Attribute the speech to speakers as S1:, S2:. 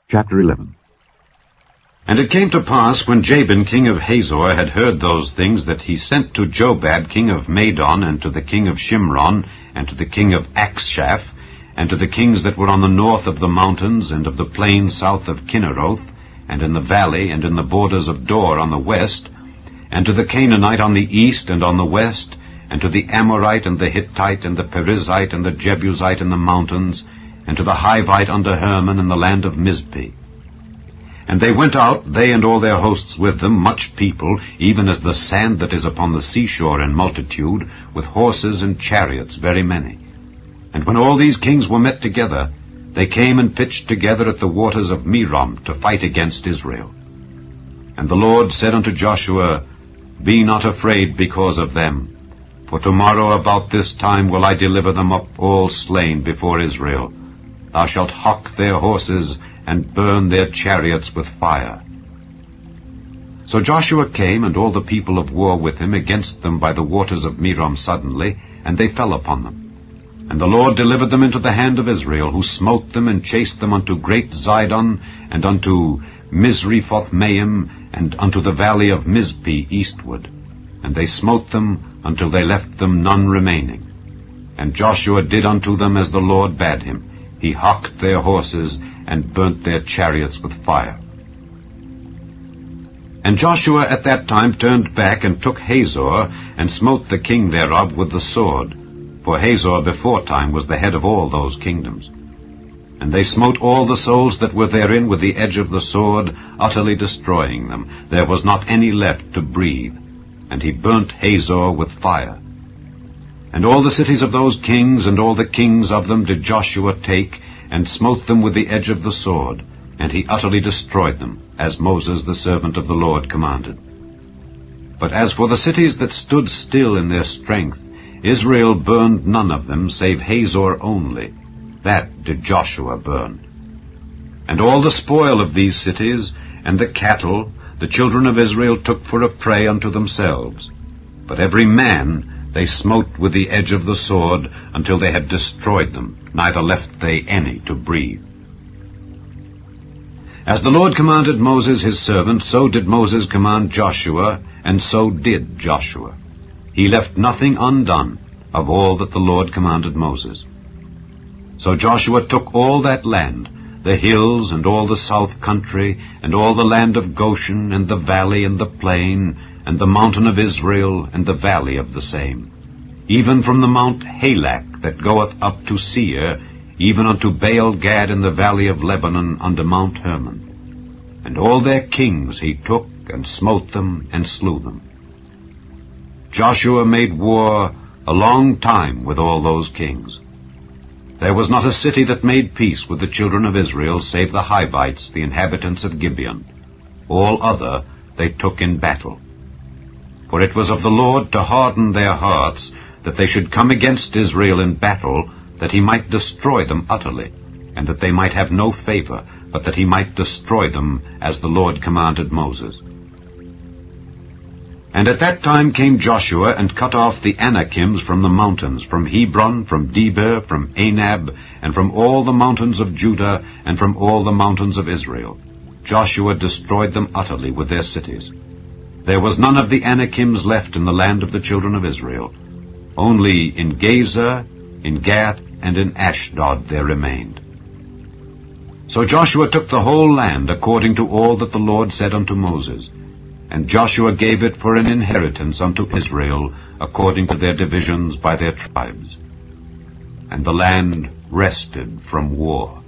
S1: Chapter 11.
S2: And it came to pass, when Jabin king of Hazor had heard those things, that he sent to Jobab king of Madon, and to the king of Shimron, and to the king of Akshaph, and to the kings that were on the north of the mountains, and of the plain south of Kinneroth, and in the valley, and in the borders of Dor on the west, and to the Canaanite on the east and on the west, and to the Amorite and the Hittite and the Perizzite and the Jebusite in the mountains, and to the Hivite under Hermon in the land of Mizpeh. And they went out, they and all their hosts with them, much people, even as the sand that is upon the seashore in multitude, with horses and chariots very many. And when all these kings were met together, they came and pitched together at the waters of Merom to fight against Israel. And the Lord said unto Joshua, Be not afraid because of them, for tomorrow about this time will I deliver them up all slain before Israel. Thou shalt hock their horses, and burn their chariots with fire. So Joshua came, and all the people of war with him, against them by the waters of Merom suddenly, and they fell upon them. And the Lord delivered them into the hand of Israel, who smote them, and chased them unto great Zidon, and unto Misrephothmaim, and unto the valley of Mizpeh eastward. And they smote them, until they left them none remaining. And Joshua did unto them as the Lord bade him. He hocked their horses, and burnt their chariots with fire. And Joshua at that time turned back, and took Hazor, and smote the king thereof with the sword. For Hazor beforetime was the head of all those kingdoms. And they smote all the souls that were therein with the edge of the sword, utterly destroying them. There was not any left to breathe. And he burnt Hazor with fire. And all the cities of those kings, and all the kings of them, did Joshua take, and smote them with the edge of the sword, and he utterly destroyed them, as Moses the servant of the Lord commanded. But as for the cities that stood still in their strength, Israel burned none of them, save Hazor only. That did Joshua burn. And all the spoil of these cities, and the cattle, the children of Israel took for a prey unto themselves. But every man they smote with the edge of the sword, until they had destroyed them, neither left they any to breathe. As the Lord commanded Moses his servant, so did Moses command Joshua, and so did Joshua. He left nothing undone of all that the Lord commanded Moses. So Joshua took all that land, the hills, and all the south country, and all the land of Goshen, and the valley, and the plain, and the mountain of Israel, and the valley of the same, even from the mount Halak that goeth up to Seir, even unto Baal-Gad in the valley of Lebanon under Mount Hermon. And all their kings he took, and smote them, and slew them. Joshua made war a long time with all those kings. There was not a city that made peace with the children of Israel, save the Hivites, the inhabitants of Gibeon. All other they took in battle. For it was of the Lord to harden their hearts, that they should come against Israel in battle, that he might destroy them utterly, and that they might have no favor, but that he might destroy them, as the Lord commanded Moses. And at that time came Joshua, and cut off the Anakims from the mountains, from Hebron, from Debir, from Anab, and from all the mountains of Judah, and from all the mountains of Israel. Joshua destroyed them utterly with their cities. There was none of the Anakims left in the land of the children of Israel. Only in Gazer, in Gath, and in Ashdod there remained. So Joshua took the whole land according to all that the Lord said unto Moses. And Joshua gave it for an inheritance unto Israel, according to their divisions by their tribes. And the land rested from war.